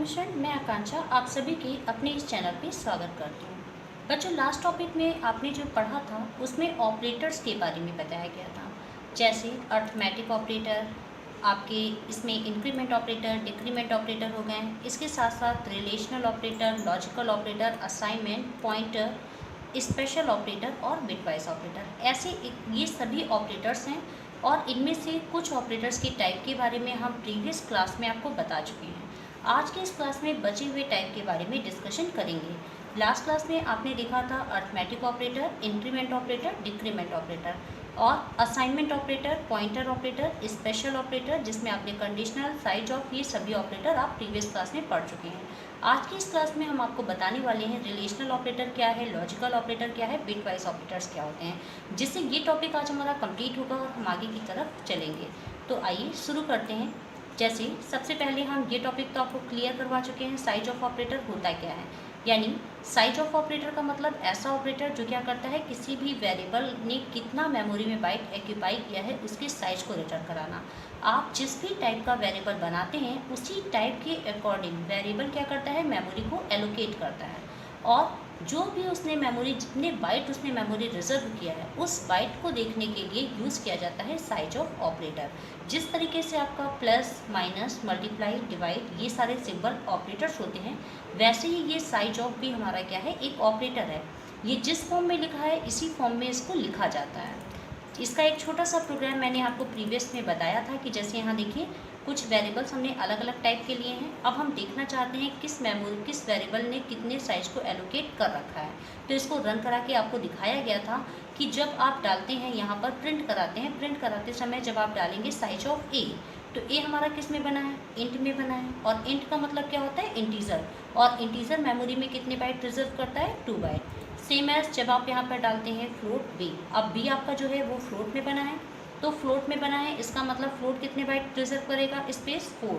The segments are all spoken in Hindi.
मिशन, मैं आकांक्षा आप सभी के अपने इस चैनल पे स्वागत करती हूँ। बच्चों, लास्ट टॉपिक में आपने जो पढ़ा था उसमें ऑपरेटर्स के बारे में बताया गया था, जैसे अर्थमेटिक ऑपरेटर, आपके इसमें इंक्रीमेंट ऑपरेटर, डिक्रीमेंट ऑपरेटर हो गए। इसके साथ साथ relational operator, logical operator, assignment, pointer, special operator और बिटवाइज ऑपरेटर, ये सभी ऑपरेटर्स हैं। और इनमें से कुछ ऑपरेटर्स के टाइप के बारे में हम प्रीवियस क्लास में आपको बता चुके हैं। आज के इस क्लास में बचे हुए टाइप के बारे में डिस्कशन करेंगे। लास्ट क्लास में आपने देखा था arithmetic operator, increment operator, decrement operator और assignment operator, pointer operator, special operator, जिसमें आपने कंडीशनल, साइज ऑफ, ये सभी ऑपरेटर आप प्रीवियस क्लास में पढ़ चुके हैं। आज की इस क्लास में हम आपको बताने वाले हैं रिलेशनल ऑपरेटर क्या है, लॉजिकल ऑपरेटर क्या है, बिटवाइज ऑपरेटर्स क्या होते हैं, जिससे ये टॉपिक आज हमारा कंप्लीट होगा और हम आगे की तरफ चलेंगे। तो आइए शुरू करते हैं। जैसे सबसे पहले हम ये टॉपिक तो आपको क्लियर करवा चुके हैं, साइज ऑफ ऑपरेटर होता क्या है। यानी साइज ऑफ ऑपरेटर का मतलब ऐसा ऑपरेटर जो क्या करता है, किसी भी वेरिएबल ने कितना मेमोरी में बाइट एक्यूपाई किया है उसके साइज को रिटर्न कराना। आप जिस भी टाइप का वेरिएबल बनाते हैं उसी टाइप के अकॉर्डिंग वेरिएबल क्या करता है, मेमोरी को एलोकेट करता है। और जो भी उसने मेमोरी, जितने बाइट उसने मेमोरी रिजर्व किया है उस बाइट को देखने के लिए यूज़ किया जाता है साइज ऑफ ऑपरेटर। जिस तरीके से आपका प्लस, माइनस, मल्टीप्लाई, डिवाइड, ये सारे सिंबल ऑपरेटर्स होते हैं, वैसे ही ये साइज ऑफ भी हमारा क्या है, एक ऑपरेटर है। ये जिस फॉर्म में लिखा है इसी फॉर्म में इसको लिखा जाता है। इसका एक छोटा सा प्रोग्राम मैंने आपको प्रीवियस में बताया था कि जैसे यहाँ देखिए कुछ वेरिएबल्स हमने अलग अलग टाइप के लिए हैं। अब हम देखना चाहते हैं किस वेरिएबल ने कितने साइज को एलोकेट कर रखा है। तो इसको रन करा के आपको दिखाया गया था कि जब आप डालते हैं यहाँ पर प्रिंट कराते हैं, प्रिंट कराते समय जब आप डालेंगे साइज ऑफ ए, तो ए हमारा किस में बना है, इंट में बना है। और इंट का मतलब क्या होता है, इंटीजर। और इंटीजर मेमोरी में कितने बाइट रिजर्व करता है, 2 बाइट। सेम एज जब आप यहाँ पर डालते हैं फ्लोट बी, अब बी आपका जो है वो फ्लोट में बना है, तो फ्लोट में बना है इसका मतलब फ्लोट कितने बाइट रिजर्व करेगा, स्पेस 4।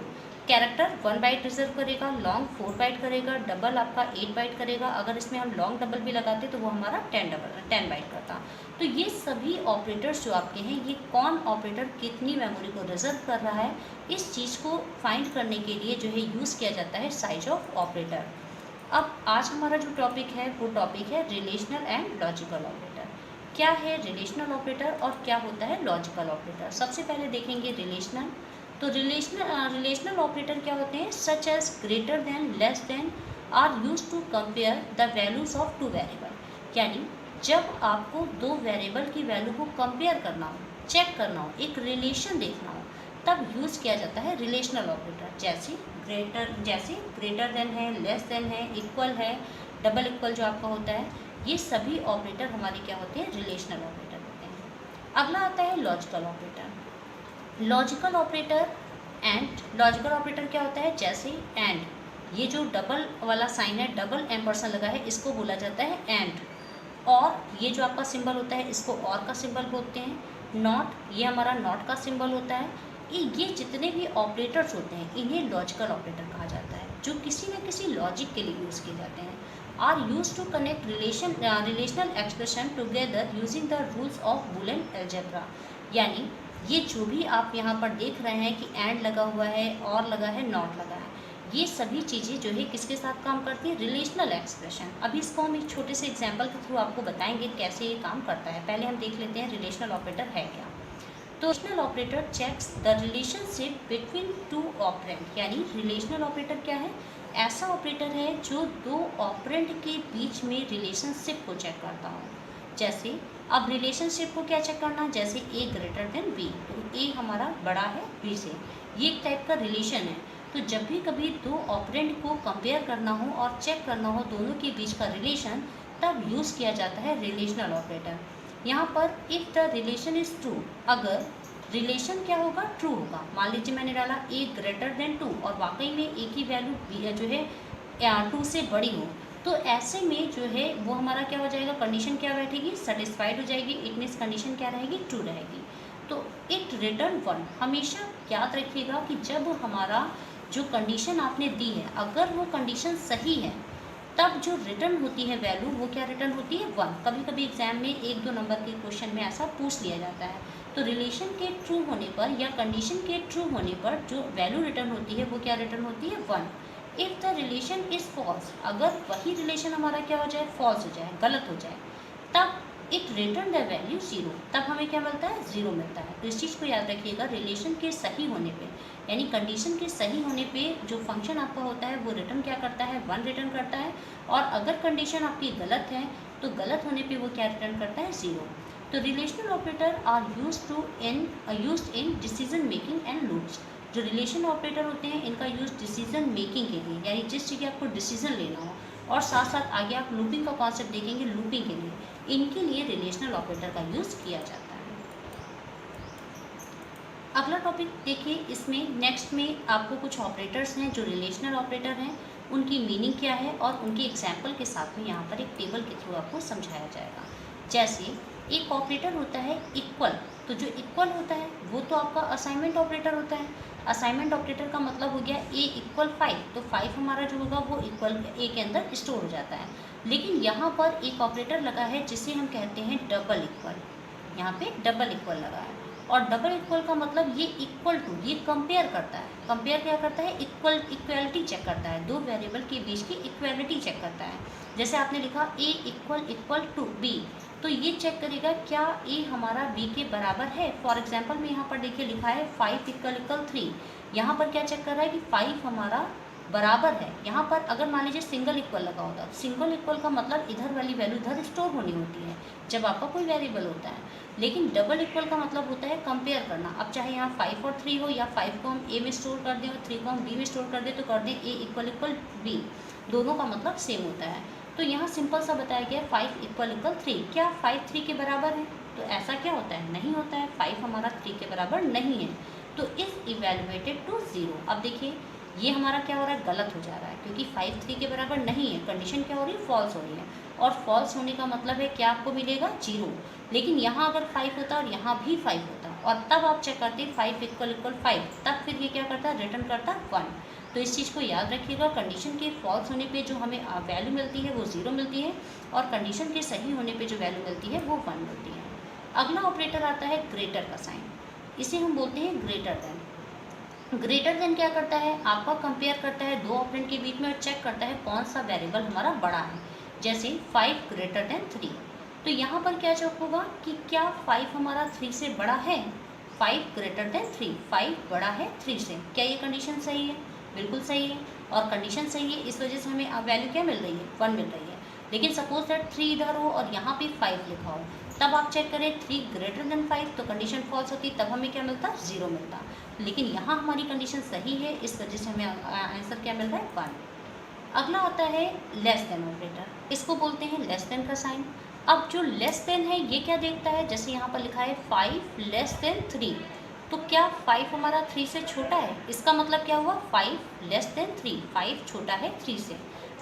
कैरेक्टर 1 बाइट रिजर्व करेगा, लॉन्ग 4 बाइट करेगा, डबल आपका 8 बाइट करेगा। अगर इसमें हम लॉन्ग डबल भी लगाते तो वो हमारा 10 बाइट करता। तो ये सभी ऑपरेटर्स जो आपके हैं, ये कौन ऑपरेटर कितनी मेमोरी को रिजर्व कर रहा है, इस चीज़ को फाइंड करने के लिए जो है यूज़ किया जाता है साइज ऑफ ऑपरेटर। अब आज हमारा जो टॉपिक है वो टॉपिक है रिलेशनल एंड लॉजिकल ऑपरेटर। क्या है रिलेशनल ऑपरेटर और क्या होता है लॉजिकल ऑपरेटर। सबसे पहले देखेंगे रिलेशनल। तो रिलेशनल ऑपरेटर क्या होते हैं, such as greater than, less than, are used to compare the values of 2 variable. यानी जब आपको 2 वेरिएबल की वैल्यू को कंपेयर करना हो, चेक करना हो, एक रिलेशन देखना हो, तब यूज़ किया जाता है रिलेशनल ऑपरेटर। जैसे ग्रेटर देन है, लेस देन है, इक्वल है, डबल इक्वल जो आपका होता है, ये सभी ऑपरेटर हमारे क्या होते हैं, रिलेशनल ऑपरेटर होते हैं। अगला आता है लॉजिकल ऑपरेटर। लॉजिकल ऑपरेटर क्या होता है, जैसे एंड, ये जो डबल वाला साइन है, डबल एम्परसेंड लगा है, इसको बोला जाता है एंड। और ये जो आपका सिंबल होता है इसको और का सिंबल बोलते हैं। नॉट, ये हमारा नॉट का सिंबल होता है। ये जितने भी ऑपरेटर्स होते हैं इन्हें लॉजिकल ऑपरेटर कहा जाता है, जो किसी न किसी लॉजिक के लिए यूज़ किए जाते हैं। Are used to connect relational expression together using the rules of Boolean algebra. यानी ये जो भी आप यहाँ पर देख रहे हैं कि एंड लगा हुआ है, और लगा है, नॉट लगा है, ये सभी चीज़ें जो है किसके साथ काम करती है, रिलेशनल एक्सप्रेशन। अभी इसको हम एक छोटे से एग्जाम्पल के थ्रू आपको बताएंगे कैसे ये काम करता है। पहले हम देख लेते हैं रिलेशनल ऑपरेटर है क्या। तो relational operator checks the relationship between 2 operand. यानी रिलेशनल ऑपरेटर क्या है, ऐसा ऑपरेटर है जो 2 ऑपरेंट के बीच में रिलेशनशिप को चेक करता हो। जैसे अब रिलेशनशिप को क्या चेक करना, जैसे ए ग्रेटर देन बी, तो ए हमारा बड़ा है बी से, ये एक टाइप का रिलेशन है। तो जब भी कभी 2 ऑपरेंट को कंपेयर करना हो और चेक करना हो दोनों के बीच का रिलेशन, तब यूज़ किया जाता है रिलेशनल ऑपरेटर। यहाँ पर if the relation is true, अगर रिलेशन क्या होगा, ट्रू होगा। मान लीजिए मैंने डाला ए ग्रेटर देन 2 और वाकई में ए की वैल्यू जो है 2 से बड़ी हो, तो ऐसे में जो है वो हमारा क्या हो जाएगा, कंडीशन क्या बैठेगी, सेटिस्फाइड हो जाएगी। इट मीन्स कंडीशन क्या रहेगी, ट्रू रहेगी। तो इट रिटर्न 1। हमेशा याद रखिएगा कि जब हमारा जो कंडीशन आपने दी है, अगर वो कंडीशन सही है, तब जो रिटर्न होती है वैल्यू, वो क्या रिटर्न होती है, 1। कभी कभी एग्जाम में 1-2 नंबर के क्वेश्चन में ऐसा पूछ लिया जाता है। तो रिलेशन के ट्रू होने पर या कंडीशन के ट्रू होने पर जो वैल्यू रिटर्न होती है वो क्या रिटर्न होती है, 1। If the relation is false, अगर वही रिलेशन हमारा क्या हो जाए, फॉल्स हो जाए, गलत हो जाए, तब it return the value zero, तब हमें क्या मिलता है, ज़ीरो मिलता है। तो इस चीज़ को याद रखिएगा, रिलेशन के सही होने पे, यानी कंडीशन के सही होने पे जो फंक्शन आपका होता है वो रिटर्न क्या करता है, वन रिटर्न करता है। और अगर कंडीशन आपकी गलत है तो गलत होने पे वो क्या रिटर्न करता है, ज़ीरो। तो relational operator are used in decision making and loops. जो रिलेशन ऑपरेटर होते हैं इनका यूज़ डिसीजन मेकिंग के लिए, यानी जिस जगह आपको डिसीजन लेना हो, और साथ साथ आगे आप लूपिंग का कॉन्सेप्ट देखेंगे, लूपिंग के लिए, इनके लिए रिलेशनल ऑपरेटर का यूज़ किया जाता है। अगला टॉपिक देखिए, इसमें नेक्स्ट में आपको कुछ ऑपरेटर्स हैं जो रिलेशनल ऑपरेटर हैं, उनकी मीनिंग क्या है और उनके एग्जाम्पल के साथ में यहाँ पर एक टेबल के थ्रू आपको समझाया जाएगा। जैसे एक ऑपरेटर होता है इक्वल, तो जो इक्वल होता है वो तो आपका असाइनमेंट ऑपरेटर होता है। असाइनमेंट ऑपरेटर का मतलब हो गया ए इक्वल 5, तो 5 हमारा जो होगा वो इक्वल ए के अंदर स्टोर हो जाता है। लेकिन यहाँ पर एक ऑपरेटर लगा है जिसे हम कहते हैं डबल इक्वल, यहाँ पे डबल इक्वल लगा है। और डबल इक्वल का मतलब ये इक्वल टू, ये कंपेयर करता है। कंपेयर क्या करता है, इक्वलिटी चेक करता है, दो वेरिएबल के बीच की इक्वलिटी चेक करता है। जैसे आपने लिखा ए इक्वल टू बी, तो ये चेक करेगा क्या ए हमारा बी के बराबर है। फॉर एग्जांपल में यहाँ पर देखिए लिखा है 5 इक्वल 3, यहाँ पर क्या चेक कर रहा है कि 5 हमारा बराबर है। यहाँ पर अगर मान लीजिए सिंगल इक्वल लगा होता, सिंगल इक्वल का मतलब इधर वाली वैल्यू इधर स्टोर होनी होती है जब आपका कोई वेरिएबल होता है। लेकिन डबल इक्वल का मतलब होता है कंपेयर करना। अब चाहे यहाँ 5 और 3 हो, या 5 को हम ए में स्टोर कर दें और 3 को हम बी में स्टोर कर दें, तो कर दें ए इक्वल बी, दोनों का मतलब सेम होता है। तो यहाँ सिंपल सा बताया गया 5 इक्वल 3, क्या 5 3 के बराबर है? तो ऐसा क्या होता है, नहीं होता है, 5 हमारा 3 के बराबर नहीं है। तो इज इवेलुएटेड टू 0। अब देखिए ये हमारा क्या हो रहा है, गलत हो जा रहा है, क्योंकि 5 3 के बराबर नहीं है। कंडीशन क्या हो रही है, फॉल्स हो रही है। और फॉल्स होने का मतलब है क्या आपको मिलेगा, 0। लेकिन यहाँ अगर 5 होता और यहाँ भी 5 होता और तब आप चेक करते 5 इक्वल 5, तब फिर ये क्या करता है, रिटर्न करता 1। तो इस चीज़ को याद रखिएगा, कंडीशन के फॉल्स होने पे जो हमें वैल्यू मिलती है वो 0 मिलती है, और कंडीशन के सही होने पे जो वैल्यू मिलती है वो 1 मिलती है। अगला ऑपरेटर आता है ग्रेटर का साइन, इसे हम बोलते हैं ग्रेटर देन। ग्रेटर देन क्या करता है, आपका कंपेयर करता है दो ऑपरेंड के बीच में और चेक करता है कौन सा वेरिएबल हमारा बड़ा है। जैसे 5 ग्रेटर देन 3, तो यहाँ पर क्या चेक होगा कि क्या 5 हमारा 3 से बड़ा है। 5 ग्रेटर देन 3, 5 बड़ा है 3 से, क्या ये कंडीशन सही है? बिल्कुल सही है। और कंडीशन सही है, इस वजह से हमें वैल्यू क्या मिल रही है, 1 मिल रही है। लेकिन सपोज दैट 3 इधर हो और यहाँ पे 5 लिखा हो, तब आप चेक करें 3 ग्रेटर देन 5, तो कंडीशन फॉल्स होती, तब हमें क्या मिलता, 0 मिलता। लेकिन यहाँ हमारी कंडीशन सही है, इस वजह से हमें आंसर क्या मिल रहा है, 1। अगला आता है लेस देन ऑपरेटर, इसको बोलते हैं लेस देन का साइन। अब जो लेस देन है ये क्या देखता है, जैसे यहाँ पर लिखा है 5 लेस देन 3, तो क्या 5 हमारा 3 से छोटा है, इसका मतलब क्या हुआ, 5 लेस देन 3, 5 छोटा है 3 से।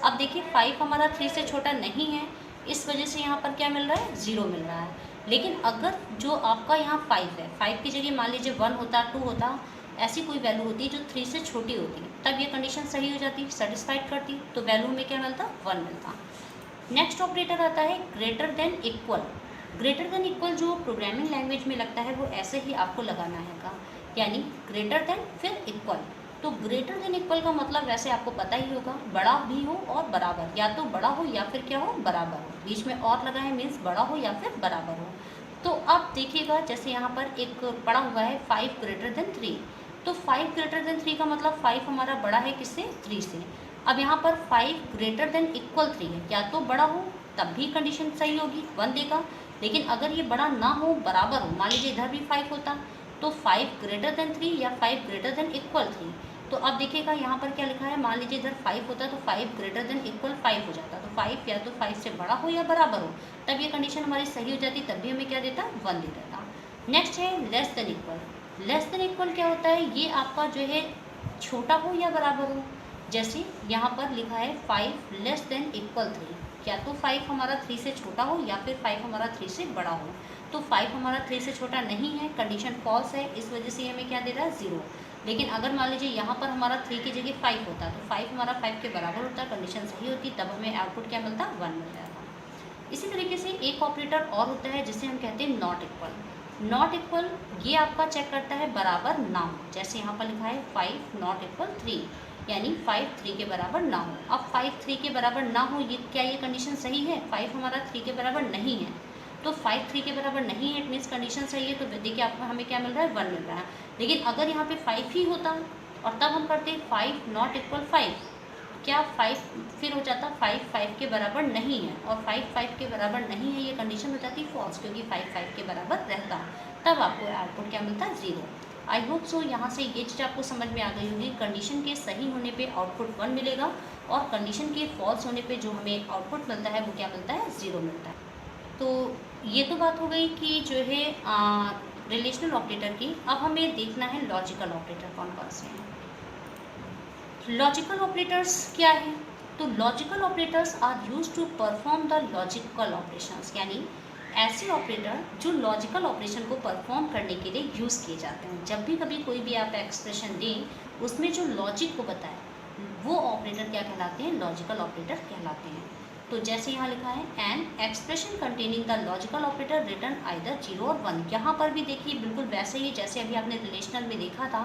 अब देखिए 5 हमारा 3 से छोटा नहीं है, इस वजह से यहाँ पर क्या मिल रहा है, 0 मिल रहा है। लेकिन अगर जो आपका यहाँ 5 है, 5 की जगह मान लीजिए 1 होता, 2 होता, ऐसी कोई वैल्यू होती है जो 3 से छोटी होती है, तब ये कंडीशन सही हो जाती, सेटिस्फाइड करती, तो वैल्यू में क्या मिलता, 1 मिलता। नेक्स्ट ऑपरेटर आता है greater than equal. Greater than equal जो प्रोग्रामिंग लैंग्वेज में लगता है वो ऐसे ही आपको लगाना है का, यानी ग्रेटर देन फिर इक्वल। तो ग्रेटर देन इक्वल का मतलब वैसे आपको पता ही होगा, बड़ा भी हो और बराबर, या तो बड़ा हो या फिर क्या हो, बराबर हो, बीच में और लगा है मीन्स बड़ा हो या फिर बराबर हो। तो अब देखिएगा जैसे यहाँ पर एक पड़ा हुआ है 5 ग्रेटर देन 3, तो 5 ग्रेटर देन 3 का मतलब 5 हमारा बड़ा है किससे, 3 से। अब यहाँ पर 5 ग्रेटर देन इक्वल 3 है, या तो बड़ा हो तब भी कंडीशन सही होगी, 1 देगा। लेकिन अगर ये बड़ा ना हो, बराबर हो, मान लीजिए इधर भी 5 होता, तो 5 ग्रेटर देन 3 या 5 ग्रेटर देन इक्वल 3। तो अब देखिएगा यहाँ पर क्या लिखा है, मान लीजिए इधर 5 होता तो 5 ग्रेटर देन इक्वल 5 हो जाता, तो 5 या तो 5 से बड़ा हो या बराबर हो, तब ये कंडीशन हमारी सही हो जाती, तब भी हमें क्या देता, 1 दे देता। नेक्स्ट है less than equal. Less than equal क्या होता है, ये आपका जो है छोटा हो या बराबर हो। जैसे यहाँ पर लिखा है 5 लेस देन इक्वल 3, या तो 5 हमारा 3 से छोटा हो या फिर 5 हमारा 3 से बड़ा हो। तो 5 हमारा 3 से छोटा नहीं है, कंडीशन फॉल्स है, इस वजह से हमें क्या दे रहा है, 0। लेकिन अगर मान लीजिए यहाँ पर हमारा 3 की जगह 5 होता, तो 5 हमारा 5 के बराबर होता, कंडीशन सही होती, तब हमें आउटपुट क्या मिलता, 1 मिल जाता। इसी तरीके से एक ऑपरेटर और होता है जिसे हम कहते हैं नॉट इक्वल। नॉट इक्वल ये आपका चेक करता है बराबर ना हो, जैसे यहाँ पर लिखा है 5 नॉट इक्वल 3, यानी 5 3 के बराबर ना हो। अब 5 3 के बराबर ना हो, ये क्या ये कंडीशन सही है? 5 हमारा 3 के बराबर नहीं है, तो 5 3 के बराबर नहीं है, इट मीन्स कंडीशन सही है। तो देखिए आपको हमें क्या मिल रहा है? 1 मिल रहा है। लेकिन अगर यहाँ पे 5 ही होता और तब हम करते 5 नॉट इक्वल 5, क्या 5 फिर हो जाता 5 5 के बराबर नहीं है, और 5 5 के बराबर नहीं है ये कंडीशन हो जाती फॉल्स, क्योंकि 5 5 के बराबर रहता, तब आपको आउटपुट क्या मिलता है? 0। आई होप सो यहाँ से ये चीज़ आपको समझ में आ गई होगी। कंडीशन के सही होने पे आउटपुट 1 मिलेगा, और कंडीशन के फॉल्स होने पे जो हमें आउटपुट मिलता है वो क्या मिलता है? 0 मिलता है। तो ये तो बात हो गई कि जो है रिलेशनल ऑपरेटर की। अब हमें देखना है लॉजिकल ऑपरेटर कौन कौन से हैं। लॉजिकल ऑपरेटर्स क्या है? तो logical operators are used to perform the logical operations, यानी ऐसे ऑपरेटर जो लॉजिकल ऑपरेशन को परफॉर्म करने के लिए यूज़ किए जाते हैं। जब भी कभी कोई भी आप एक्सप्रेशन दें उसमें जो लॉजिक को बताए वो ऑपरेटर क्या कहलाते हैं? लॉजिकल ऑपरेटर कहलाते हैं। तो जैसे यहाँ लिखा है an expression containing the logical operator return either 0 और 1। यहाँ पर भी देखिए बिल्कुल वैसे ही जैसे अभी आपने रिलेशनल में देखा था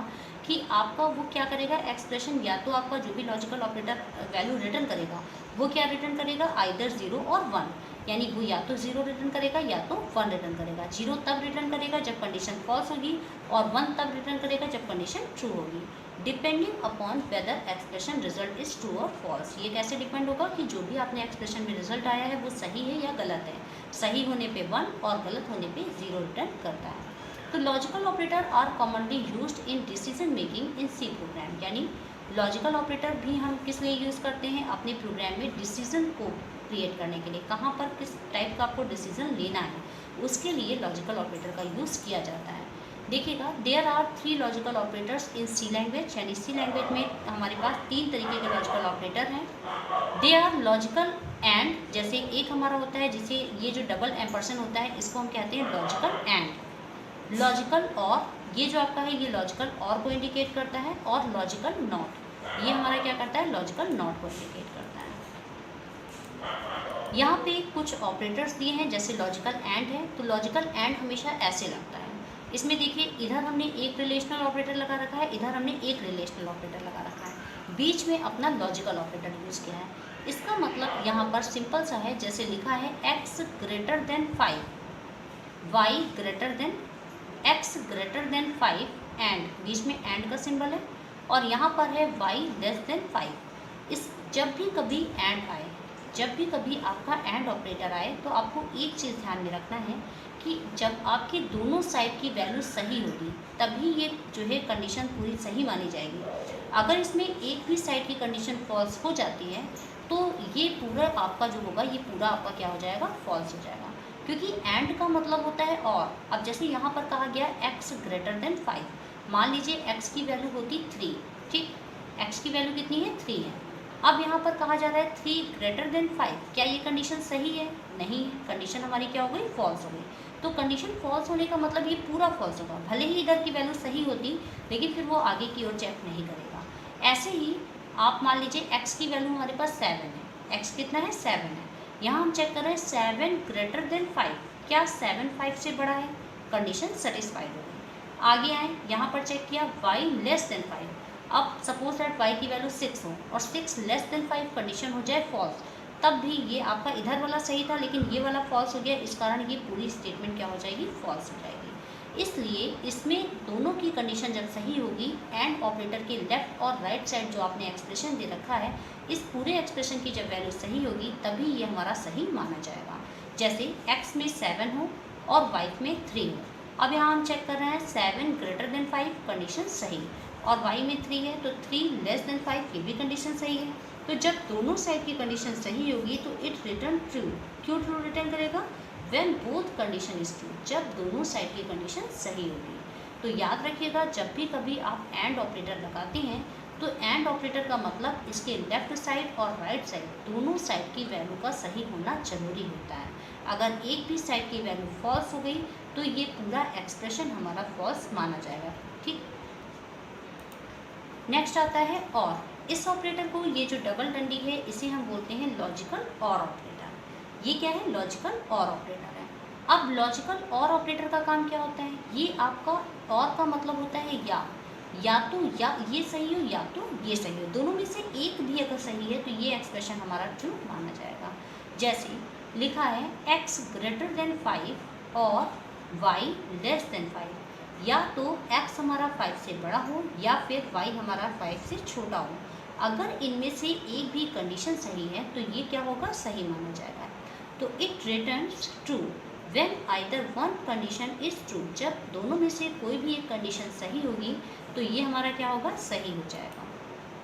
कि आपका वो क्या करेगा? एक्सप्रेशन या तो आपका जो भी लॉजिकल ऑपरेटर वैल्यू रिटर्न करेगा वो क्या रिटर्न करेगा? आइदर 0 और 1, यानी वो या तो 0 रिटर्न करेगा या तो 1 रिटर्न करेगा। 0 तब रिटर्न करेगा जब कंडीशन फॉल्स होगी, और 1 तब रिटर्न करेगा जब कंडीशन ट्रू होगी, depending upon weather expression result is true और फॉल्स। ये कैसे डिपेंड होगा कि जो भी आपने एक्सप्रेशन में रिजल्ट आया है वो सही है या गलत है। सही होने पे 1 और गलत होने पे 0 रिटर्न करता है। तो logical operator are commonly used in decision making in C program, यानी लॉजिकल ऑपरेटर भी हम किस लिए यूज़ करते हैं? अपने प्रोग्राम में डिसीजन को क्रिएट करने के लिए। कहाँ पर किस टाइप का आपको डिसीजन लेना है उसके लिए लॉजिकल ऑपरेटर का यूज़ किया जाता है। देखिएगा there are 3 logical operators in C language, यानी सी लैंग्वेज में हमारे पास 3 तरीके के लॉजिकल ऑपरेटर हैं। दे आर लॉजिकल एंड, जैसे एक हमारा होता है जिसे ये जो डबल एम्परसेंट होता है इसको हम कहते हैं लॉजिकल एंड। लॉजिकल और, ये जो आपका है ये लॉजिकल और को इंडिकेट करता है, और लॉजिकल नॉट, ये हमारा क्या करता है? लॉजिकल नॉट को इंडिकेट करता है। यहाँ पे कुछ ऑपरेटर्स दिए हैं जैसे लॉजिकल एंड है, तो लॉजिकल एंड हमेशा ऐसे लगता है। इसमें देखिए इधर हमने एक रिलेशनल ऑपरेटर लगा रखा है, इधर हमने एक रिलेशनल ऑपरेटर लगा रखा है, बीच में अपना लॉजिकल ऑपरेटर यूज़ किया है। इसका मतलब यहाँ पर सिंपल सा है, जैसे लिखा है x greater than 5, y greater than x greater than 5 and, बीच में एंड का सिंबल है, और यहाँ पर है y लेस देन 5। इस जब भी कभी एंड आए, जब भी कभी आपका एंड ऑपरेटर आए, तो आपको एक चीज़ ध्यान में रखना है कि जब आपके दोनों साइड की वैल्यू सही होगी तभी ये जो है कंडीशन पूरी सही मानी जाएगी। अगर इसमें एक भी साइड की कंडीशन फॉल्स हो जाती है तो ये पूरा आपका जो होगा ये पूरा आपका क्या हो जाएगा? फॉल्स हो जाएगा, क्योंकि एंड का मतलब होता है और। अब जैसे यहाँ पर कहा गया x ग्रेटर देन 5, मान लीजिए x की वैल्यू होती 3, ठीक, x की वैल्यू कितनी है? 3 है। अब यहाँ पर कहा जा रहा है 3 ग्रेटर देन 5, क्या ये कंडीशन सही है? नहीं है, कंडीशन हमारी क्या हो गई? फॉल्स हो गई। तो कंडीशन फॉल्स होने का मतलब ये पूरा फॉल्स होगा, भले ही इधर की वैल्यू सही होती लेकिन फिर वो आगे की ओर चेक नहीं करेगा। ऐसे ही आप मान लीजिए x की वैल्यू हमारे पास 7 है, x कितना है? 7 है। यहाँ हम चेक कर रहे हैं 7 ग्रेटर देन 5, क्या 7 5 से बड़ा है? कंडीशन सेटिस्फाइड हो गई। आगे आए, यहाँ पर चेक किया y लेस देन 5, अब सपोज दैट y की वैल्यू 6 हो और 6 लेस देन 5 कंडीशन हो जाए फॉल्स, तब भी ये आपका इधर वाला सही था लेकिन ये वाला फॉल्स हो गया, इस कारण ये पूरी स्टेटमेंट क्या हो जाएगी? फॉल्स हो जाएगी। इसलिए इसमें दोनों की कंडीशन जब सही होगी, एंड ऑपरेटर के लेफ्ट और राइट साइड जो आपने एक्सप्रेशन दे रखा है, इस पूरे एक्सप्रेशन की जब वैल्यू सही होगी तभी ये हमारा सही माना जाएगा। जैसे x में 7 हो और y में 3 हो। अब यहाँ हम चेक कर रहे हैं 7 ग्रेटर देन 5 कंडीशन सही, और y में 3 है तो 3 लेस देन 5 ये भी कंडीशन सही है। तो जब दोनों साइड की कंडीशन सही होगी तो इट रिटर्न ट्रू। क्यों ट्रू रिटर्न करेगा? When both condition is true, जब दोनों साइड की कंडीशन सही होगी। तो याद रखिएगा जब भी कभी आप एंड ऑपरेटर लगाते हैं तो एंड ऑपरेटर का मतलब इसके लेफ्ट साइड और राइट साइड दोनों साइड की वैल्यू का सही होना जरूरी होता है। अगर एक भी साइड की वैल्यू फॉल्स हो गई तो ये पूरा एक्सप्रेशन हमारा फॉल्स माना जाएगा, ठीक। नेक्स्ट आता है और। इस ऑपरेटर को, ये जो डबल डंडी है इसे हम बोलते हैं लॉजिकल और ऑपरेटर। ये क्या है? लॉजिकल और ऑपरेटर है। अब लॉजिकल और ऑपरेटर का काम क्या होता है? ये आपका और का मतलब होता है या, या तो या ये सही हो या तो ये सही हो, दोनों में से एक भी अगर सही है तो ये एक्सप्रेशन हमारा ट्रू माना जाएगा। जैसे लिखा है x ग्रेटर देन 5 और y लेस देन 5, या तो x हमारा 5 से बड़ा हो या फिर y हमारा 5 से छोटा हो। अगर इनमें से एक भी कंडीशन सही है तो ये क्या होगा, सही माना जाएगा। तो it returns true when either one condition is true, जब दोनों में से कोई भी एक कंडीशन सही होगी तो ये हमारा क्या होगा, सही हो जाएगा।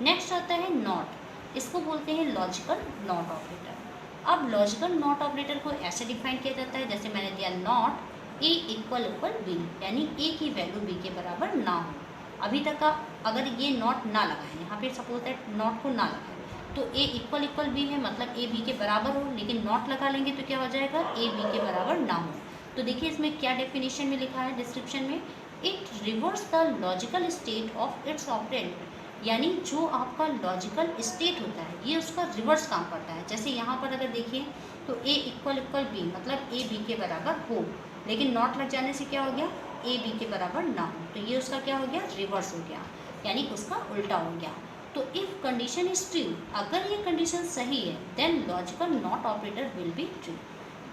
नेक्स्ट आता है नॉट, इसको बोलते हैं लॉजिकल नॉट ऑपरेटर। अब लॉजिकल नॉट ऑपरेटर को ऐसे डिफाइन किया जाता है, जैसे मैंने दिया not A equal equal B, यानी ए की वैल्यू बी के बराबर ना हो। अभी तक का अगर ये नॉट ना लगाएं, यहाँ पे सपोज दैट नॉट को ना लगाएं तो ए इक्वल इक्वल बी है, मतलब ए बी के बराबर हो, लेकिन नॉट लगा लेंगे तो क्या हो जाएगा, ए बी के बराबर ना हो। तो देखिए इसमें क्या डेफिनेशन में लिखा है डिस्क्रिप्शन में, it reverse the logical state of its operand, यानी जो आपका लॉजिकल स्टेट होता है ये उसका रिवर्स काम करता है। जैसे यहाँ पर अगर देखिए तो ए इक्वल इक्वल बी, मतलब ए बी के बराबर हो, लेकिन नॉट लग जाने से क्या हो गया, ए बी के बराबर ना हो, तो ये उसका क्या हो गया, रिवर्स हो गया, यानी उसका उल्टा हो गया। तो इफ कंडीशन इज ट्रू, अगर ये कंडीशन सही है, then logical not operator will be true,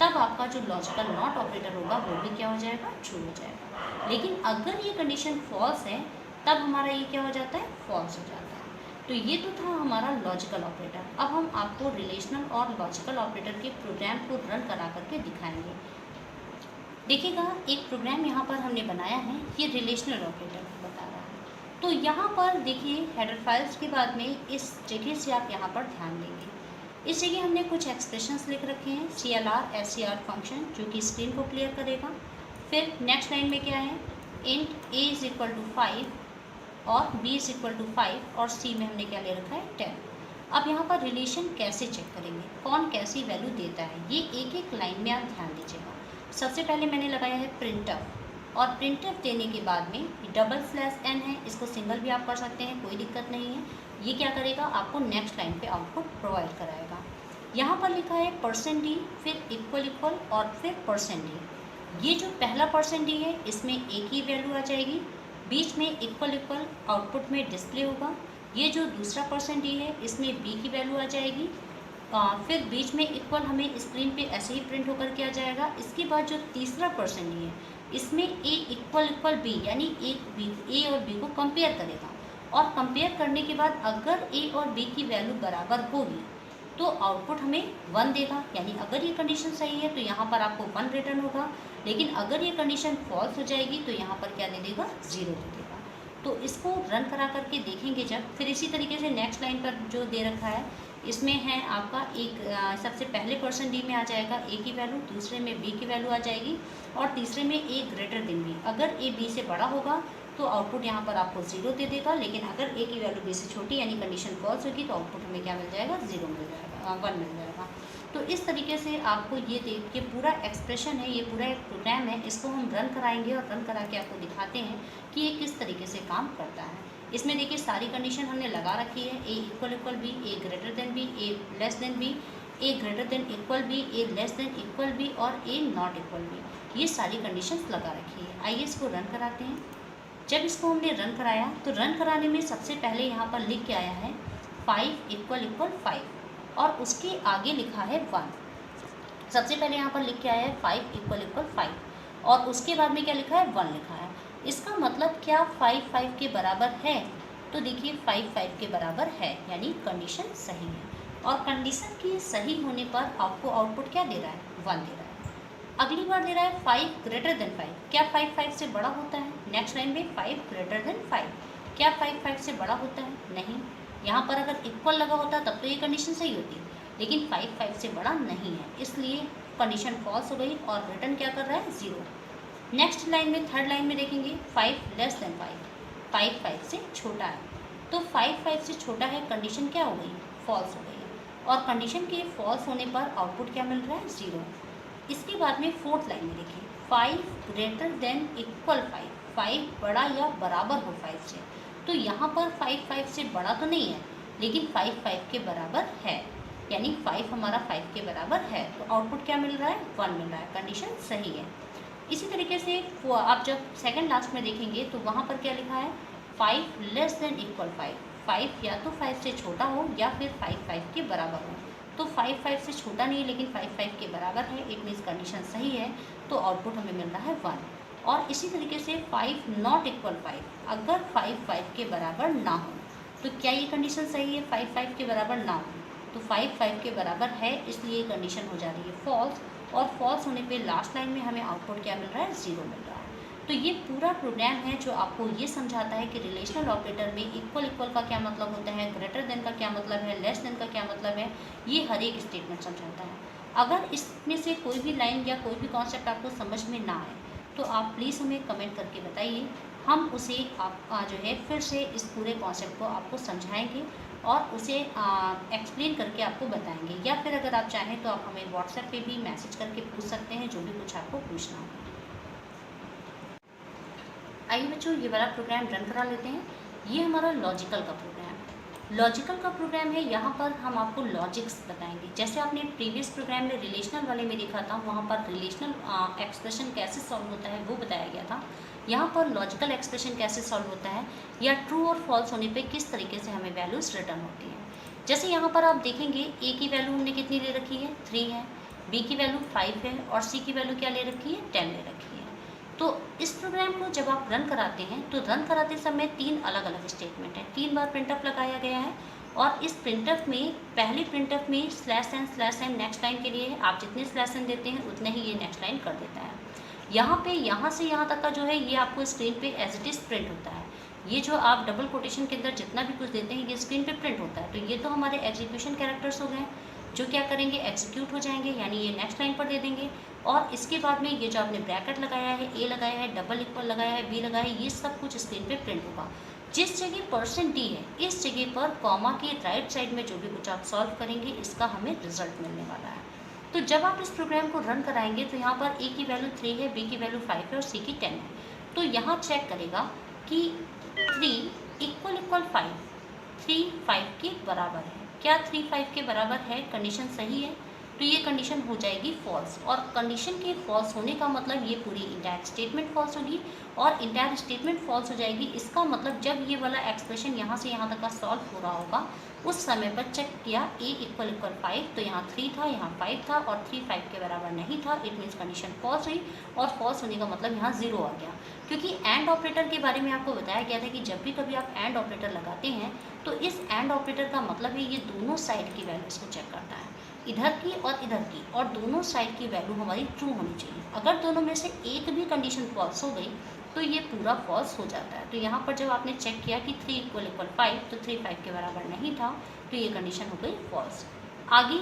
तब आपका जो लॉजिकल नॉट ऑपरेटर होगा वो भी क्या हो जाएगा, ट्रू हो जाएगा। लेकिन अगर ये कंडीशन फॉल्स है तब हमारा ये क्या हो जाता है, फॉल्स हो जाता है। तो ये तो था हमारा लॉजिकल ऑपरेटर। अब हम आपको रिलेशनल और लॉजिकल ऑपरेटर के प्रोग्राम को रन करा करके दिखाएंगे। देखिएगा एक प्रोग्राम यहाँ पर हमने बनाया है, ये रिलेशनल ऑपरेटर बता रहा है। तो यहाँ पर देखिए हेडर फाइल्स के बाद में इस जगह से आप यहाँ पर ध्यान देंगे, इस जगह हमने कुछ एक्सप्रेशंस लिख रखे हैं, CLR SCR फंक्शन जो कि स्क्रीन को क्लियर करेगा। फिर नेक्स्ट लाइन में क्या है, int a is equal to 5 और b इज इक्वल टू 5 और c में हमने क्या ले रखा है, 10। अब यहाँ पर रिलेशन कैसे चेक करेंगे, कौन कैसी वैल्यू देता है, ये एक एक लाइन में आप ध्यान दीजिएगा। सबसे पहले मैंने लगाया है प्रिंटफ, और प्रिंटफ देने के बाद में /n है, इसको सिंगल भी आप कर सकते हैं, कोई दिक्कत नहीं है। ये क्या करेगा, आपको नेक्स्ट लाइन पे आउटपुट प्रोवाइड कराएगा। यहाँ पर लिखा है %d, फिर इक्वल इक्वल और फिर %d। ये जो पहला %d है इसमें a की वैल्यू आ जाएगी, बीच में इक्वल इक्वल आउटपुट में डिस्प्ले होगा। ये जो दूसरा %d है इसमें b की वैल्यू आ जाएगी, फिर बीच में इक्वल हमें स्क्रीन पे ऐसे ही प्रिंट होकर के आ जाएगा। इसके बाद जो तीसरा %d है इसमें a इक्वल इक्वल b, यानी a और b को कंपेयर करेगा, और कंपेयर करने के बाद अगर a और b की वैल्यू बराबर होगी तो आउटपुट हमें 1 देगा, यानी अगर ये कंडीशन सही है तो यहाँ पर आपको 1 रिटर्न होगा, लेकिन अगर ये कंडीशन फॉल्स हो जाएगी तो यहाँ पर क्या दे देगा, 0 दे देगा। तो इसको रन करा करके देखेंगे जब, फिर इसी तरीके से नेक्स्ट लाइन पर जो दे रखा है इसमें है आपका एक सबसे पहले %d में आ जाएगा a की वैल्यू, दूसरे में b की वैल्यू आ जाएगी, और तीसरे में a ग्रेटर देन b। अगर a b से बड़ा होगा तो आउटपुट यहाँ पर आपको 0 दे देगा, लेकिन अगर a की वैल्यू b से छोटी यानी कंडीशन फॉल्स होगी तो आउटपुट हमें क्या मिल जाएगा, 0 मिल जाएगा, 1 मिल जाएगा। तो इस तरीके से आपको ये देख के पूरा एक्सप्रेशन है, ये पूरा एक प्रोग्राम है, इसको हम रन कराएंगे और रन करा के आपको दिखाते हैं कि ये किस तरीके से काम करता है। इसमें देखिए सारी कंडीशन हमने लगा रखी है, a equal equal b, a greater than b, a less than b, a greater than equal b, a less than equal b और a नॉट इक्वल b, ये सारी कंडीशंस लगा रखी है। आइए इसको रन कराते हैं। जब इसको हमने रन कराया तो रन कराने में सबसे पहले यहाँ पर लिख के आया है 5 इक्वल इक्वल 5 और उसके आगे लिखा है 1। सबसे पहले यहाँ पर लिख के आया है 5 इक्वल इक्वल 5 और उसके बाद में क्या लिखा है, 1 लिखा है। इसका मतलब क्या 5 5 के बराबर है, तो देखिए 5 5 के बराबर है, यानी कंडीशन सही है। और कंडीशन के सही होने पर आपको आउटपुट क्या दे रहा है, 1 दे रहा है। अगली बार दे रहा है 5 ग्रेटर देन 5, क्या 5 5 से बड़ा होता है। नेक्स्ट लाइन में 5 ग्रेटर देन 5, क्या 5 5 से बड़ा होता है, नहीं। यहाँ पर अगर इक्वल लगा होता तब तो ये कंडीशन सही होती, लेकिन 5 5 से बड़ा नहीं है, इसलिए कंडीशन फॉल्स हो गई और रिटर्न क्या कर रहा है, 0। नेक्स्ट लाइन में थर्ड लाइन में देखेंगे 5 लेस देन 5, 5 5 से छोटा है, तो 5 5 से छोटा है, कंडीशन क्या हो गई, फॉल्स हो गई है। और कंडीशन के फॉल्स होने पर आउटपुट क्या मिल रहा है, 0। इसके बाद में फोर्थ लाइन में देखिए 5 ग्रेटर देन इक्वल 5, 5 बड़ा या बराबर हो 5 से, तो यहाँ पर 5 5 से बड़ा तो नहीं है, लेकिन 5 5 के बराबर है, यानी 5 हमारा 5 के बराबर है, तो आउटपुट क्या मिल रहा है, 1 मिल रहा है, कंडीशन सही है। इसी तरीके से आप जब सेकंड लास्ट में देखेंगे तो वहाँ पर क्या लिखा है 5 लेस देन इक्वल 5, 5 या तो 5 से छोटा हो या फिर 5 5 के बराबर हो। तो 5 5 से छोटा नहीं है लेकिन 5 5 के बराबर है, इट मीन्स कंडीशन सही है, तो आउटपुट हमें मिल रहा है 1। और इसी तरीके से 5 नॉट इक्वल 5, अगर 5 5 के बराबर ना हो तो क्या ये कंडीशन सही है? 5 5 के बराबर ना हो तो 5 5 के बराबर है, इसलिए कंडीशन हो जा रही है फॉल्स। और फॉल्स होने पे लास्ट लाइन में हमें आउटपुट क्या मिल रहा है? 0 मिल रहा है। तो ये पूरा प्रोग्राम है जो आपको ये समझाता है कि रिलेशनल ऑपरेटर में इक्वल इक्वल का क्या मतलब होता है, ग्रेटर देन का क्या मतलब है, लेस देन का क्या मतलब है, ये हर एक स्टेटमेंट समझाता है। अगर इसमें से कोई भी लाइन या कोई भी कॉन्सेप्ट आपको समझ में ना आए तो आप प्लीज़ हमें कमेंट करके बताइए, हम उसे आप जो है फिर से इस पूरे कॉन्सेप्ट को आपको समझाएंगे और उसे एक्सप्लेन करके आपको बताएंगे। या फिर अगर आप चाहें तो आप हमें व्हाट्सएप पे भी मैसेज करके पूछ सकते हैं जो भी कुछ आपको पूछना हो। आइए बच्चों, ये वाला प्रोग्राम रन करा लेते हैं। ये हमारा लॉजिकल का प्रोग्राम है। लॉजिकल का प्रोग्राम है, यहाँ पर हम आपको लॉजिक्स बताएंगे। जैसे आपने प्रीवियस प्रोग्राम में रिलेशनल वाले में देखा था, वहाँ पर रिलेशनल एक्सप्रेशन कैसे सॉल्व होता है वो बताया गया था। यहाँ पर लॉजिकल एक्सप्रेशन कैसे सॉल्व होता है या ट्रू और फॉल्स होने पे किस तरीके से हमें वैल्यूज़ रिटर्न होती है। जैसे यहाँ पर आप देखेंगे ए की वैल्यू हमने कितनी ले रखी है? 3 है। बी की वैल्यू 5 है और सी की वैल्यू क्या ले रखी है? 10 ले रखी है। तो इस प्रोग्राम को जब आप रन कराते हैं तो रन कराते समय 3 अलग अलग स्टेटमेंट हैं। 3 बार प्रिंटअप लगाया गया है और इस प्रिंटअप में पहले प्रिंटअप में स्लैश एन नेक्स्ट लाइन के लिए आप जितने स्लैश एन देते हैं उतने ही ये नेक्स्ट लाइन कर देता है। यहाँ पे यहाँ से यहाँ तक का जो है ये आपको स्क्रीन पे एज इट इज़ प्रिंट होता है। ये जो आप डबल कोटेशन के अंदर जितना भी कुछ देते हैं ये स्क्रीन पे प्रिंट होता है। तो ये तो हमारे एग्जीक्यूशन कैरेक्टर्स हो गए जो क्या करेंगे? एग्जीक्यूट हो जाएंगे, यानी ये नेक्स्ट लाइन पर दे देंगे। और इसके बाद में ये जो आपने ब्रैकेट लगाया है, ए लगाया है, डबल इक्वल लगाया है, बी लगाया है, ये सब कुछ स्क्रीन पे प्रिंट होगा। जिस जगह %d है इस जगह पर कॉमा के राइट साइड में जो भी कुछ आप सॉल्व करेंगे इसका हमें रिजल्ट मिलने वाला है। तो जब आप इस प्रोग्राम को रन कराएंगे तो यहाँ पर ए की वैल्यू 3 है, बी की वैल्यू 5 है और सी की 10 है। तो यहाँ चेक करेगा कि 3 इक्वल 5, 3 5 के बराबर है। क्या 3 5 के बराबर है? कंडीशन सही है तो ये कंडीशन हो जाएगी फॉल्स। और कंडीशन के फॉल्स होने का मतलब ये पूरी इंटायर स्टेटमेंट फॉल्स होगी और इंटायर स्टेटमेंट फॉल्स हो जाएगी। इसका मतलब जब ये वाला एक्सप्रेशन यहाँ से यहाँ तक का सॉल्व हो रहा होगा उस समय पर चेक किया ए इक्वल 5 तो यहाँ 3 था, यहाँ 5 था और 3 5 के बराबर नहीं था, इट मीन्स कंडीशन फॉल्स हुई। और फॉल्स होने का मतलब यहाँ 0 आ गया। क्योंकि एंड ऑपरेटर के बारे में आपको बताया गया था कि जब भी कभी आप एंड ऑपरेटर लगाते हैं तो इस एंड ऑपरेटर का मतलब है ये दोनों साइड की वैल्यूज़ को चेक करता है, इधर की और इधर की, और दोनों साइड की वैल्यू हमारी ट्रू होनी चाहिए। अगर दोनों में से एक भी कंडीशन फॉल्स हो गई तो ये पूरा फॉल्स हो जाता है। तो यहाँ पर जब आपने चेक किया कि 3 इक्वल 5 तो 3 5 के बराबर नहीं था तो ये कंडीशन हो गई फॉल्स। आगे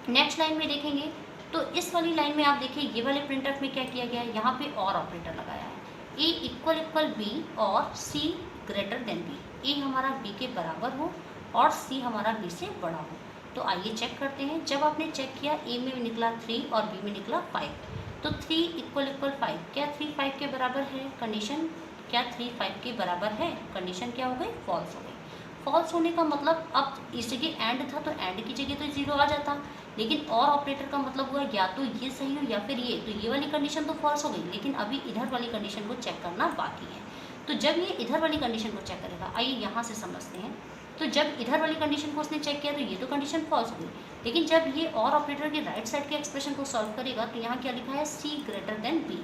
नेक्स्ट लाइन में देखेंगे तो इस वाली लाइन में आप देखिए ये वाले प्रिंटअप में क्या किया गया है, यहाँ पे और ऑपरेटर लगाया है। ए इक्वल बी और सी ग्रेटर देन बी, ए हमारा बी के बराबर हो और सी हमारा बी से बड़ा हो। तो आइए चेक करते हैं। जब आपने चेक किया ए में निकला 3 और बी में निकला 5, तो 3 इक्वल 5, क्या 3 5 के बराबर है? कंडीशन क्या 3 5 के बराबर है? कंडीशन क्या हो गई? फॉल्स हो गई। फॉल्स होने का मतलब अब इस जगह एंड था तो एंड की जगह तो 0 आ जाता, लेकिन और ऑपरेटर का मतलब हुआ या तो ये सही हो या फिर ये, तो ये वाली कंडीशन तो फॉल्स हो गई, लेकिन अभी इधर वाली कंडीशन को चेक करना बाकी है। तो जब ये इधर वाली कंडीशन को चेक करेगा, आइए यहाँ से समझते हैं। तो जब इधर वाली कंडीशन को उसने चेक किया तो ये तो कंडीशन फॉल्स हो गई, लेकिन जब ये और ऑपरेटर के राइट साइड के एक्सप्रेशन को सॉल्व करेगा तो यहाँ क्या लिखा है? सी ग्रेटर देन बी,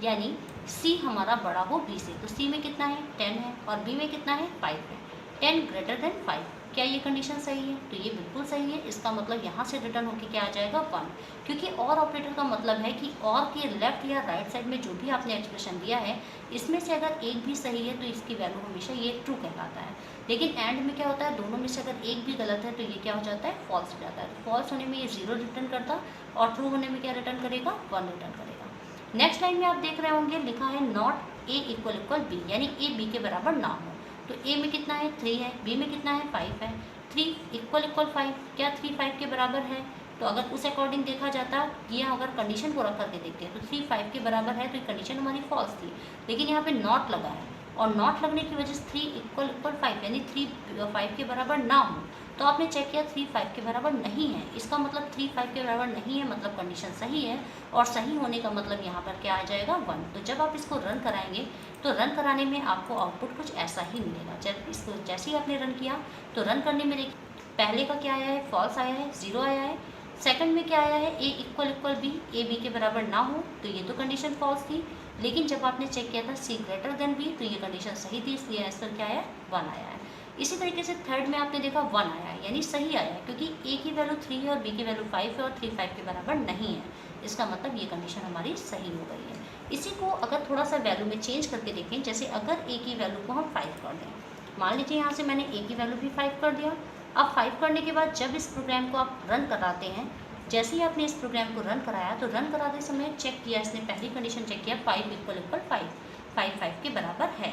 यानी सी हमारा बड़ा हो बी से। तो सी में कितना है? 10 है और बी में कितना है? 5 है। 10 ग्रेटर देन 5, क्या ये कंडीशन सही है? तो ये बिल्कुल सही है। इसका मतलब यहाँ से रिटर्न होकर क्या आ जाएगा? 1, क्योंकि और ऑपरेटर का मतलब है कि और के लेफ्ट या राइट साइड में जो भी आपने एक्सप्रेशन दिया है इसमें से अगर एक भी सही है तो इसकी वैल्यू हमेशा ये ट्रू कहलाता है। लेकिन एंड में क्या होता है? दोनों में से अगर एक भी गलत है तो ये क्या हो जाता है? फॉल्स हो जाता है। फॉल्स होने में ये 0 रिटर्न करता और ट्रू होने में क्या रिटर्न करेगा? 1 रिटर्न करेगा। नेक्स्ट लाइन में आप देख रहे होंगे लिखा है नॉट ए इक्वल बी, यानी ए बी के बराबर ना हो। तो ए में कितना है? 3 है, बी में कितना है? 5 है। 3 इक्वल 5, क्या 3 5 के बराबर है? तो अगर उस अकॉर्डिंग देखा जाता, ये अगर कंडीशन को रख करके देखते हैं तो 3 5 के बराबर है, तो ये कंडीशन हमारी फॉल्स थी। लेकिन यहाँ पे नॉट लगा है और नॉट लगने की वजह से 3 इक्वल 5 यानी 3 5 के बराबर ना हो तो आपने चेक किया 3 5 के बराबर नहीं है, इसका मतलब 3 5 के बराबर नहीं है, मतलब कंडीशन सही है, और सही होने का मतलब यहाँ पर क्या आ जाएगा 1। तो जब आप इसको रन कराएंगे तो रन कराने में आपको आउटपुट कुछ ऐसा ही मिलेगा। जब इसको जैसे ही आपने रन किया तो रन करने में देखिए पहले का क्या आया है, फॉल्स आया है, 0 आया है। सेकंड में क्या आया है, A equal equal B, A B के बराबर ना हो, तो ये तो कंडीशन फॉल्स थी। लेकिन जब आपने चेक किया था सी ग्रेटर देन बी, तो ये कंडीशन सही थी, इसलिए आंसर क्या आया, 1 आया है। इसी तरीके से थर्ड में आपने देखा 1 आया है, यानी सही आया है, क्योंकि ए की वैल्यू 3 है और बी की वैल्यू 5 है और 3 5 के बराबर नहीं है। इसका मतलब ये कंडीशन हमारी सही हो गई है। इसी को अगर थोड़ा सा वैल्यू में चेंज करके देखें, जैसे अगर ए की वैल्यू को हम 5 कर दें, मान लीजिए यहाँ से मैंने ए की वैल्यू भी 5 कर दिया। अब 5 करने के बाद जब इस प्रोग्राम को आप रन कराते हैं, जैसे ही आपने इस प्रोग्राम को रन कराया तो रन कराते समय चेक किया, इसने पहली कंडीशन चेक किया 5 इक्वल इक्वल 5, 5 के बराबर है,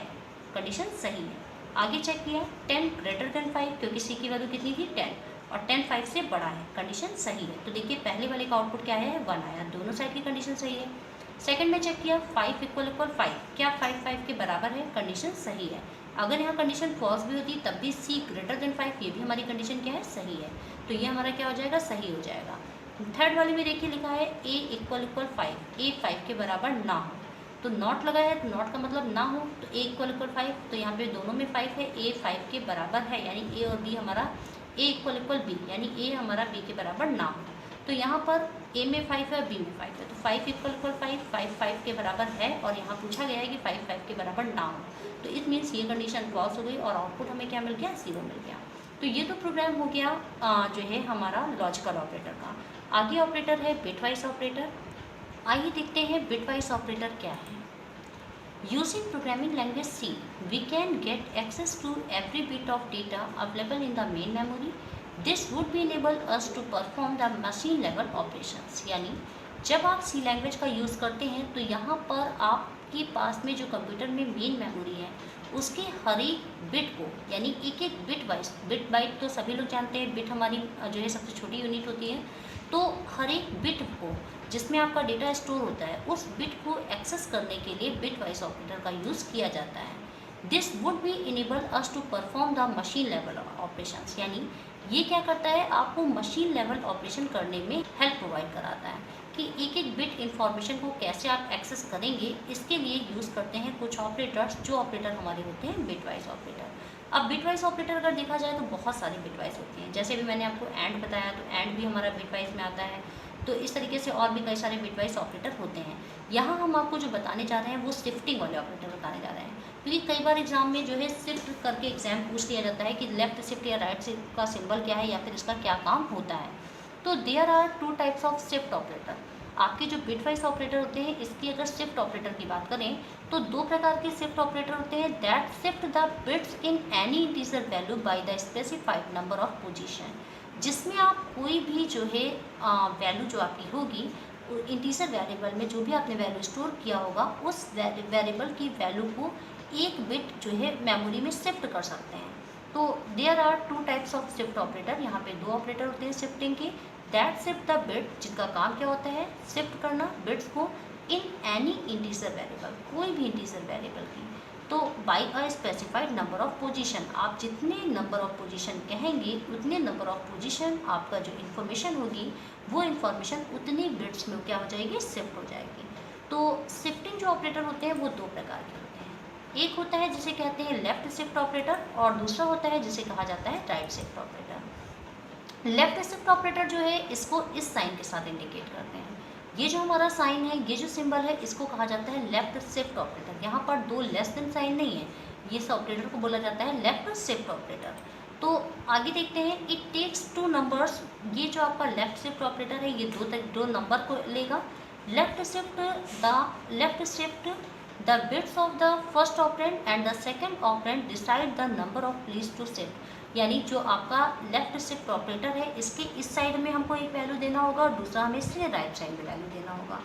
कंडीशन सही है। आगे चेक किया 10 ग्रेटर देन 5, क्योंकि सी की वैल्यू कितनी थी 10, और 10 5 से बड़ा है, कंडीशन सही है। तो देखिए पहले वाले का आउटपुट क्या है, 1 आया, दोनों साइड की कंडीशन सही है। सेकंड में चेक किया 5 इक्वल इक्वल 5, क्या 5 5 के बराबर है, कंडीशन सही है। अगर यहाँ कंडीशन फॉल्स भी होती तब भी सी ग्रेटर देन 5, ये भी हमारी कंडीशन क्या है, सही है। तो ये हमारा क्या हो जाएगा, सही हो जाएगा। थर्ड वाले में देखिए लिखा है ए इक्वल इक्वल 5, ए 5 के बराबर ना हो, तो नॉट लगाया है, तो नॉट का मतलब ना हो, तो ए इक्वल इक्वल 5, तो यहाँ पे दोनों में 5 है, ए 5 के बराबर है, यानी ए और बी हमारा, ए इक्वल इक्वल बी, यानी ए हमारा बी के बराबर ना हो। तो यहाँ पर ए में 5 है और बी में 5 है, तो 5 इक्वल इक्वल 5, 5 5 के बराबर है, और यहाँ पूछा गया है कि 5 5 के बराबर ना हो, तो इट मीन्स ये कंडीशन फॉल्स हो गई और आउटपुट हमें क्या मिल गया, 0 मिल गया। तो ये तो प्रोग्राम हो गया जो है हमारा लॉजिकल ऑपरेटर का। आगे ऑपरेटर है बिटवाइज ऑपरेटर। आइए देखते हैं बिटवाइज ऑपरेटर क्या है। Using programming language C, we can get access to every bit of data available in the main memory. This would be enable us to perform the machine level operations. यानी जब आप C लैंग्वेज का यूज़ करते हैं तो यहाँ पर आपके पास में जो कंप्यूटर में मेन मेमोरी है उसके हर एक बिट को, यानी एक एक बिट वाइज, बिट बाइट तो सभी लोग जानते हैं, बिट हमारी जो है सबसे छोटी यूनिट होती है, तो हर एक बिट को जिसमें आपका डेटा स्टोर होता है उस बिट को एक्सेस करने के लिए बिट वाइज ऑपरेटर का यूज़ किया जाता है। This would be enable us to perform the machine level operations, यानी ये क्या करता है, आपको मशीन लेवल ऑपरेशन करने में हेल्प प्रोवाइड कराता है कि एक एक बिट इंफॉर्मेशन को कैसे आप एक्सेस करेंगे। इसके लिए यूज़ करते हैं कुछ ऑपरेटर्स, जो ऑपरेटर हमारे होते हैं बिटवाइज ऑपरेटर। अब बिटवाइज ऑपरेटर अगर देखा जाए तो बहुत सारे बिटवाइज होते हैं, जैसे भी मैंने आपको एंड बताया तो एंड भी हमारा बिटवाइज में आता है, तो इस तरीके से और भी कई सारे बिटवाइज ऑपरेटर होते हैं। यहाँ हम आपको जो बताने जा रहे हैं वो शिफ्टिंग वाले ऑपरेटर बताने जा रहे हैं, क्योंकि कई बार एग्जाम में जो है शिफ्ट करके एग्जाम पूछ लिया जाता है कि लेफ्ट शिफ्ट या राइट शिफ्ट का सिंबल क्या है या फिर इसका क्या काम होता है। तो there are 2 types of shift operator. आपके जो बिटवाइज ऑपरेटर होते हैं, इसकी अगर शिफ्ट ऑपरेटर की बात करें तो 2 प्रकार के शिफ्ट ऑपरेटर होते हैं। That shift the bits in any integer value by the specified number of position, जिसमें आप कोई भी जो है वैल्यू जो आपकी होगी इंटीजर वेरिएबल में, जो भी आपने वैल्यू स्टोर किया होगा उस वेरिएबल की वैल्यू को एक बिट जो है मेमोरी में शिफ्ट कर सकते हैं। तो there are 2 types of shift operator. यहाँ पे 2 ऑपरेटर होते हैं शिफ्टिंग के। दैट शिफ्ट द बिट, जिनका काम क्या होता है शिफ्ट करना बिट्स को इन एनी इंटीजर वेरिएबल, कोई भी इंटीजर वेरिएबल की, तो by a specified number of position, आप जितने नंबर ऑफ पोजीशन कहेंगे उतने नंबर ऑफ पोजीशन आपका जो इन्फॉर्मेशन होगी वो इन्फॉर्मेशन उतने बिट्स में क्या हो जाएगी, शिफ्ट हो जाएगी। तो शिफ्टिंग जो ऑपरेटर होते हैं वो 2 प्रकार के होते हैं। एक होता है जिसे कहते हैं लेफ्ट शिफ्ट ऑपरेटर और दूसरा होता है जिसे कहा जाता है right shift operator. Left shift operator जो है इसको इस साइन के साथ इंडिकेट करते हैं। ये जो हमारा साइन है, ये जो सिंबल है, इसको कहा जाता है लेफ्ट शिफ्ट ऑपरेटर। यहाँ पर 2 लेस देन साइन नहीं है, ये इस ऑपरेटर को बोला जाता है लेफ्ट शिफ्ट ऑपरेटर। तो आगे देखते हैं, इट टेक्स 2 नंबर्स। ये जो आपका लेफ्ट शिफ्ट ऑपरेटर है ये 2 नंबर को लेगा। Left shift the bits of the first operand and the second operand decide the number of place to shift, यानी जो आपका लेफ्ट शिफ्ट ऑपरेटर है इसके इस साइड में हमको एक वैल्यू देना होगा और दूसरा हमें इसके राइट साइड में वैल्यू देना होगा।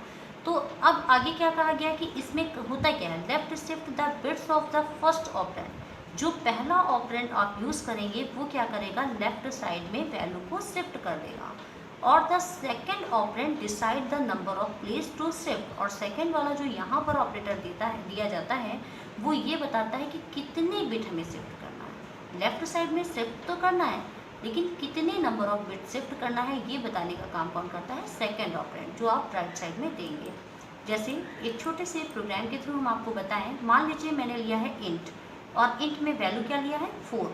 तो अब आगे क्या कहा गया कि इसमें होता क्या है, left shift the bits of the first operand, जो पहला ऑपरेंड आप यूज़ करेंगे वो क्या करेगा, लेफ्ट साइड में वैल्यू को शिफ्ट कर देगा, और the second operand decide the number of place to shift, और सेकेंड वाला जो यहाँ पर ऑपरेटर दिया जाता है वो ये बताता है कि कितने बिट हमें शिफ्ट करना है। लेफ्ट साइड में शिफ्ट तो करना है, लेकिन कितने नंबर ऑफ बिट शिफ्ट करना है ये बताने का काम कौन करता है, सेकेंड ऑपरेंड, जो आप राइट साइड में देंगे। जैसे एक छोटे से प्रोग्राम के थ्रू हम आपको बताएं, मान लीजिए मैंने लिया है इंट, और इंट में वैल्यू क्या लिया है, 4।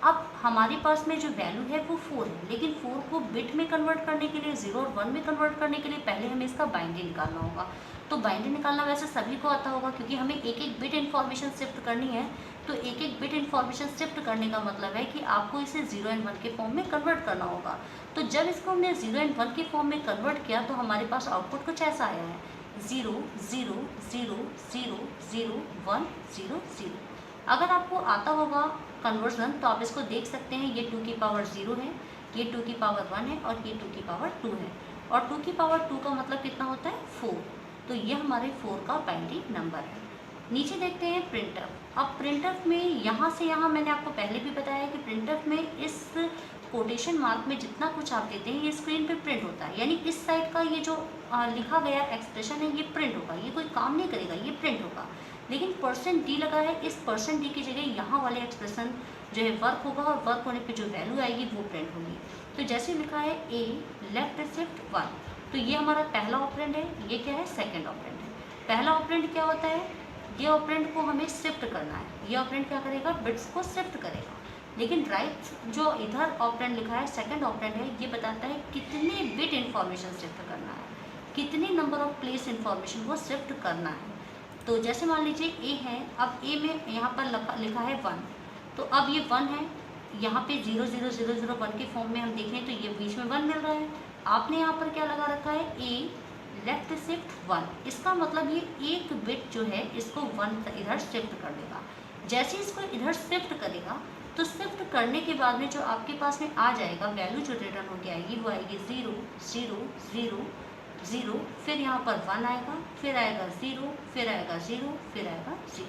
अब हमारे पास में जो वैल्यू है वो 4 है, लेकिन 4 को बिट में कन्वर्ट करने के लिए, 0 और 1 में कन्वर्ट करने के लिए पहले हमें इसका बाइनरी निकालना होगा। तो बाइनरी निकालना वैसे सभी को आता होगा, क्योंकि हमें एक एक बिट इन्फॉर्मेशन शिफ्ट करनी है। तो एक एक बिट इन्फॉर्मेशन शिफ्ट करने का मतलब है कि आपको इसे 0 एंड 1 के फॉर्म में कन्वर्ट करना होगा। तो जब इसको हमने 0 एंड 1 के फॉर्म में कन्वर्ट किया तो हमारे पास आउटपुट कुछ ऐसा आया है, 0 0 0 0 0 1 0 0। अगर आपको आता होगा कन्वर्जन तो आप इसको देख सकते हैं, ये 2 की पावर 0 है, ये 2 की पावर 1 है, और ये 2 की पावर 2 है। और 2 की पावर 2 का मतलब कितना होता है, 4। तो ये हमारे 4 का बाइनरी नंबर है। नीचे देखते हैं प्रिंटफ। अब प्रिंटफ में यहाँ से यहाँ मैंने आपको पहले भी बताया कि प्रिंटफ में इस कोटेशन मार्क में जितना कुछ आप देते हैं ये स्क्रीन पे प्रिंट होता है, यानी इस साइड का ये जो लिखा गया एक्सप्रेशन है ये प्रिंट होगा, ये कोई काम नहीं करेगा, ये प्रिंट होगा। लेकिन %d लगा है, इस %d की जगह यहाँ वाले एक्सप्रेशन जो है वर्क होगा, और वर्क होने पे जो वैल्यू आएगी वो प्रिंट होगी। तो जैसे लिखा है a लेफ्ट शिफ्ट 1, तो ये हमारा पहला ऑपरेंड है, ये क्या है, सेकेंड ऑपरेंड है। पहला ऑपरेंड क्या होता है, ये ऑपरेंड को हमें शिफ्ट करना है, ये ऑपरेंड क्या करेगा, बिट्स को शिफ्ट करेगा। लेकिन राइट जो इधर ऑपरेंड लिखा है, सेकंड ऑपरेंड है, ये बताता है कितने बिट इन्फॉर्मेशन शिफ्ट करना है, कितने नंबर ऑफ प्लेस इन्फॉर्मेशन को शिफ्ट करना है। तो जैसे मान लीजिए ए है, अब ए में यहाँ पर लिखा है 1, तो अब ये 1 है, यहाँ पे 0 0 0 0 1 के फॉर्म में हम देखें तो ये बीच में 1 मिल रहा है। आपने यहाँ पर क्या लगा रखा है, ए लेफ्ट शिफ्ट 1, इसका मतलब ये एक बिट जो है इसको 1 इधर शिफ्ट कर देगा। जैसे इसको इधर शिफ्ट करेगा तो शिफ्ट करने के बाद में जो आपके पास में आ जाएगा वैल्यू जो रिटर्न होकर आएगी वो आएगी 0 0 0 0, फिर यहाँ पर 1 आएगा, फिर आएगा 0, फिर आएगा 0, फिर आएगा 0।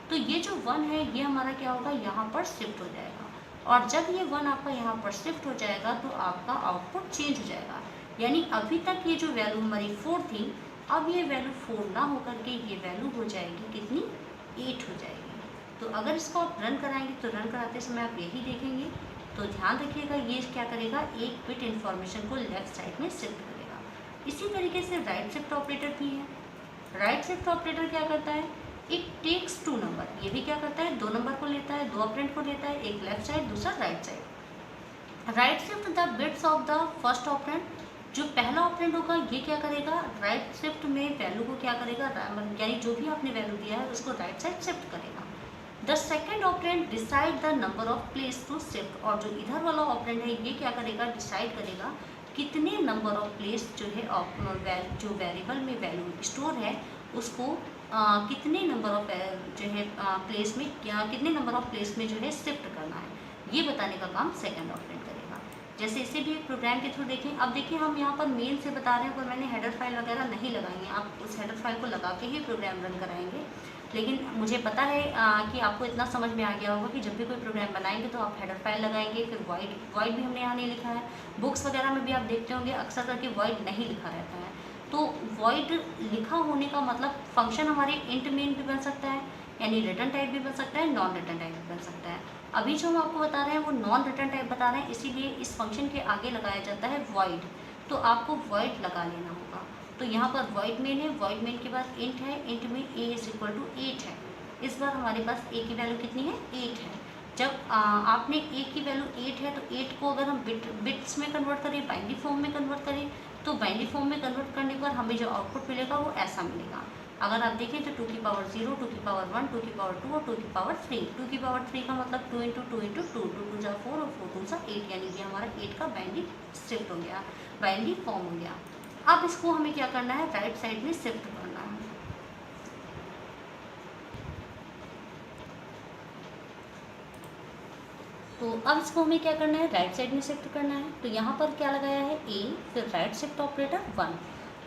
तो ये जो 1 है ये हमारा क्या होगा, यहाँ पर शिफ्ट हो जाएगा। और जब ये 1 आपका यहाँ पर शिफ्ट हो जाएगा तो आपका आउटपुट चेंज हो जाएगा। यानी अभी तक ये जो वैल्यू हमारी 4 थी, अब ये वैल्यू 4 ना होकर के ये वैल्यू हो जाएगी कितनी, 8 हो जाएगी। तो अगर इसको आप रन कराएंगे तो रन कराते समय आप यही देखेंगे, तो ध्यान रखिएगा ये क्या करेगा, एक बिट इन्फॉर्मेशन को लेफ्ट साइड में शिफ्ट करेगा। इसी तरीके से राइट शिफ्ट ऑपरेटर भी है। राइट शिफ्ट ऑपरेटर क्या करता है, इट टेक्स 2 नंबर, ये भी क्या करता है, 2 नंबर को लेता है, 2 ऑपरेंड को लेता है, एक लेफ्ट साइड दूसरा right side. Right shift the bits of the first operand, जो पहला ऑपरेंड होगा ये क्या करेगा, राइट शिफ्ट में वैल्यू को क्या करेगा, यानी जो भी आपने वैल्यू दिया है उसको राइट साइड शिफ्ट करेगा। The second operand decide the number of place to shift, और जो इधर वाला ऑपरेंड है ये क्या करेगा, डिसाइड करेगा कितने नंबर ऑफ प्लेस जो है जो वेरिएबल में वैल्यू स्टोर है उसको कितने नंबर ऑफ जो है प्लेस में कितने नंबर ऑफ प्लेस में जो है शिफ्ट करना है, ये बताने का काम सेकंड ऑपरेंड करेगा। जैसे इसे भी एक प्रोग्राम के थ्रू देखें। अब देखिए हम यहाँ पर मेन से बता रहे हैं, पर मैंने हेडर फाइल वगैरह नहीं लगाई है, आप उस हेडर फाइल को लगा के ही प्रोग्राम रन कराएंगे। लेकिन मुझे पता है कि आपको इतना समझ में आ गया होगा कि जब भी कोई प्रोग्राम बनाएंगे तो आप हेडर फाइल लगाएंगे। फिर वॉइड भी हमने यहाँ नहीं लिखा है, बुक्स वगैरह में भी आप देखते होंगे अक्सर करके वॉइड नहीं लिखा रहता है। तो वॉइड लिखा होने का मतलब फंक्शन हमारे इंट मेन भी बन सकता है, यानी रिटर्न टाइप भी बन सकता है, नॉन रिटर्न टाइप भी बन सकता है। अभी जो हम आपको बता रहे हैं वो नॉन रिटर्न टाइप बता रहे हैं, इसीलिए इस फंक्शन के आगे लगाया जाता है वॉइड। तो आपको वॉइड लगा लेना होगा। तो यहाँ पर वॉइड मेन है, वॉइड मेन के बाद इंट है, इंट में a = 8 है। इस बार हमारे पास a की वैल्यू कितनी है, 8 है। जब आपने a की वैल्यू 8 है तो 8 को अगर हम बिट्स में कन्वर्ट करें, बाइनरी फॉर्म में कन्वर्ट करें, तो बाइनरी फॉर्म में कन्वर्ट करने पर हमें जो आउटपुट मिलेगा वो ऐसा मिलेगा। अगर आप देखें तो 2 की पावर 0, 2 की पावर 1, 2 की पावर 2 और 2 की पावर 3। 2 की पावर 3 का मतलब 2 × 2 × 2, 2 2 जा 4 और 4 2 जा 8, यानी कि हमारा 8 का बाइनरी शिफ्ट हो गया, बाइनरी फॉर्म हो गया। अब इसको हमें क्या करना है, राइट साइड में शिफ्ट करना है। तो अब इसको हमें क्या करना है, राइट साइड में शिफ्ट करना है। तो यहाँ पर क्या लगाया है, a, फिर राइट शिफ्ट ऑपरेटर 1।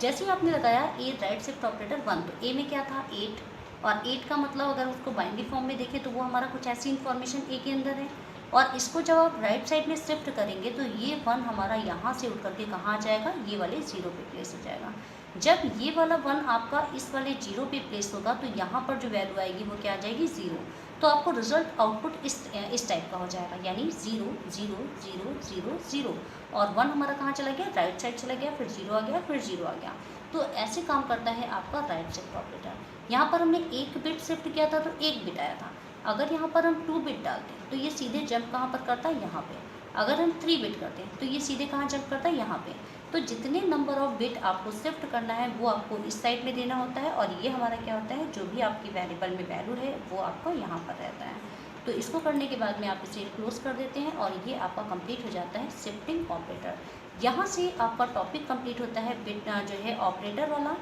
जैसे ही आपने लगाया a राइट शिफ्ट ऑपरेटर 1, तो a में क्या था, 8, और 8 का मतलब अगर उसको बाइनरी फॉर्म में देखें तो वो हमारा कुछ ऐसी इन्फॉर्मेशन a के अंदर है। और इसको जब आप राइट साइड में शिफ्ट करेंगे तो ये 1 हमारा यहाँ से उठ करके कहाँ आ जाएगा, ये वाले 0 पे प्लेस हो जाएगा। जब ये वाला 1 आपका इस वाले 0 पे प्लेस होगा तो यहाँ पर जो वैल्यू आएगी वो क्या आ जाएगी 0। तो आपको रिजल्ट आउटपुट इस टाइप का हो जाएगा, यानी 0 0 0 0 0 और 1 हमारा कहाँ चला गया, राइट साइड चला गया, फिर 0 आ गया, फिर 0 आ गया। तो ऐसे काम करता है आपका राइट शिफ्ट ऑपरेटर। यहाँ पर हमने 1 बिट शिफ्ट किया था तो 1 बिट आया था। अगर यहाँ पर हम 2 बिट डालते हैं तो ये सीधे जंप कहाँ पर करता है, यहाँ पे। अगर हम 3 बिट करते हैं तो ये सीधे कहाँ जंप करता है, यहाँ पे। तो जितने नंबर ऑफ बिट आपको शिफ्ट करना है वो आपको इस साइड में देना होता है, और ये हमारा क्या होता है, जो भी आपकी वेरिएबल में वैल्यू है वो आपको यहाँ पर रहता है। तो इसको करने के बाद में आप इसे क्लोज कर देते हैं और ये आपका कंप्लीट हो जाता है शिफ्टिंग ऑपरेटर। यहाँ से आपका टॉपिक कंप्लीट होता है बिट जो है ऑपरेटर वाला।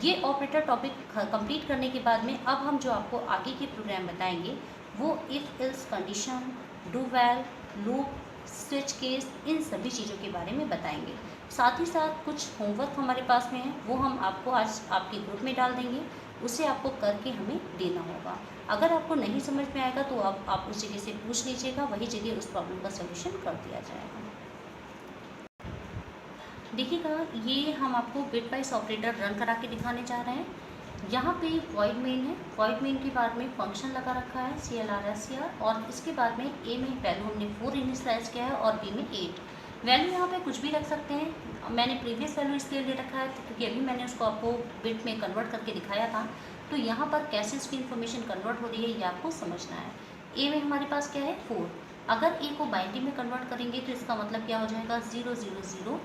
ये ऑपरेटर टॉपिक कंप्लीट करने के बाद में अब हम जो आपको आगे के प्रोग्राम बताएंगे वो if else condition, do while, loop, switch case, इन सभी चीज़ों के बारे में बताएंगे। साथ ही साथ कुछ होमवर्क हमारे पास में है, वो हम आपको आज आपके ग्रुप में डाल देंगे, उसे आपको करके हमें देना होगा। अगर आपको नहीं समझ में आएगा तो आप उस जगह से पूछ लीजिएगा, वही जगह उस प्रॉब्लम का सलूशन कर दिया जाएगा। देखिएगा, ये हम आपको बिट वाइज ऑपरेटर रन करा के दिखाने जा रहे हैं। यहाँ पे वॉइड मेन है, वॉइड मेन के बाद में फंक्शन लगा रखा है CLR और इसके बाद में ए में वैल्यू हमने 4 इनिशियलाइज किया है और बी में 8। वैल्यू यहाँ पे कुछ भी रख सकते हैं। मैंने प्रीवियस वैल्यू इसलिए ले रखा है क्योंकि अभी मैंने उसको आपको बिट में कन्वर्ट करके दिखाया था, तो यहाँ पर कैसे इसकी इन्फॉर्मेशन कन्वर्ट हो रही है ये आपको समझना है। ए में हमारे पास क्या है 4, अगर ए को बाइनरी में कन्वर्ट करेंगे तो इसका मतलब क्या हो जाएगा 0 0 0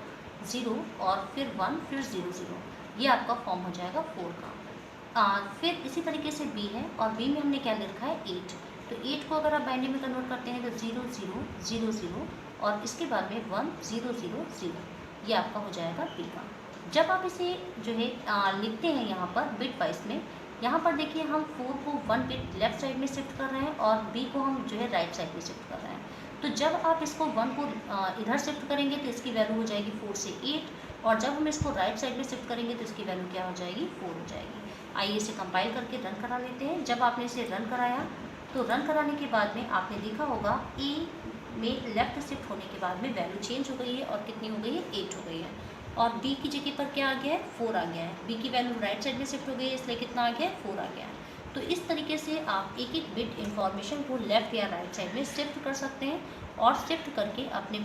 0 और फिर 1 फिर 0 0, ये आपका फॉर्म हो जाएगा 4 का। फिर इसी तरीके से बी है और बी में हमने क्या ले रखा है 8, तो 8 को अगर आप बाइनरी में कन्वर्ट करते हैं तो 0 0 0 0 और इसके बाद में 1 0 0 0, ये आपका हो जाएगा बी का। जब आप इसे जो है लिखते हैं यहाँ पर बिट वाइज में, यहाँ पर देखिए हम 4 को 1 बिट लेफ्ट साइड में शिफ्ट कर रहे हैं और बी को हम जो है राइट साइड में शिफ्ट कर रहे हैं। तो जब आप इसको 1 को इधर शिफ्ट करेंगे तो इसकी वैल्यू हो जाएगी 4 से 8, और जब हम इसको राइट साइड में शिफ्ट करेंगे तो इसकी वैल्यू क्या हो जाएगी 4 हो जाएगी। आइए इसे कंपाइल करके रन करा लेते हैं। जब आपने इसे रन कराया तो रन कराने के बाद में आपने देखा होगा ए में लेफ्ट शिफ्ट होने के बाद में वैल्यू चेंज हो गई है और कितनी हो गई है 8 हो गई है, और बी की जगह पर क्या आ गया है 4 आ गया है। बी की वैल्यू राइट साइड में शिफ्ट हो गई है इसलिए कितना आ गया है 4 आ गया है। तो इस तरीके से आप एक एक बिट इंफॉर्मेशन को लेफ्ट या राइट साइड में शिफ्ट कर सकते हैं और शिफ्ट करके अपने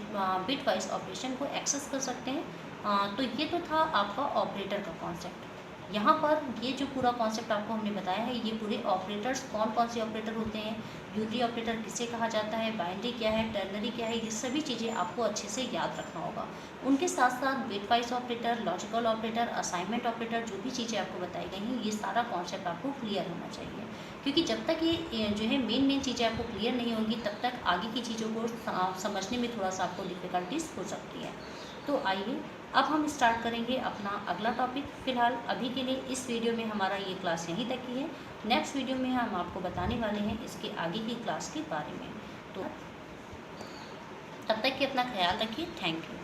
बिट वाइज ऑपरेशन को एक्सेस कर सकते हैं। तो ये तो था आपका ऑपरेटर का कॉन्सेप्ट। यहाँ पर ये जो पूरा कॉन्सेप्ट आपको हमने बताया है, ये पूरे ऑपरेटर्स कौन कौन से ऑपरेटर होते हैं, यूनरी ऑपरेटर किसे कहा जाता है, बाइनरी क्या है, टर्नरी क्या है, ये सभी चीज़ें आपको अच्छे से याद रखना होगा। उनके साथ साथ bit wise operator, logical operator, assignment operator, जो भी चीज़ें आपको बताई गई हैं, ये सारा कॉन्सेप्ट आपको क्लियर होना चाहिए, क्योंकि जब तक ये जो है मेन चीज़ें आपको क्लियर नहीं होंगी तब तक आगे की चीज़ों को समझने में थोड़ा सा आपको डिफ़िकल्टीज हो सकती है। तो आइए अब हम स्टार्ट करेंगे अपना अगला टॉपिक। फ़िलहाल अभी के लिए इस वीडियो में हमारा ये क्लास यहीं तक ही है। नेक्स्ट वीडियो में हम आपको बताने वाले हैं इसके आगे की क्लास के बारे में। तो तब तक के अपना ख्याल रखिए। Thank you.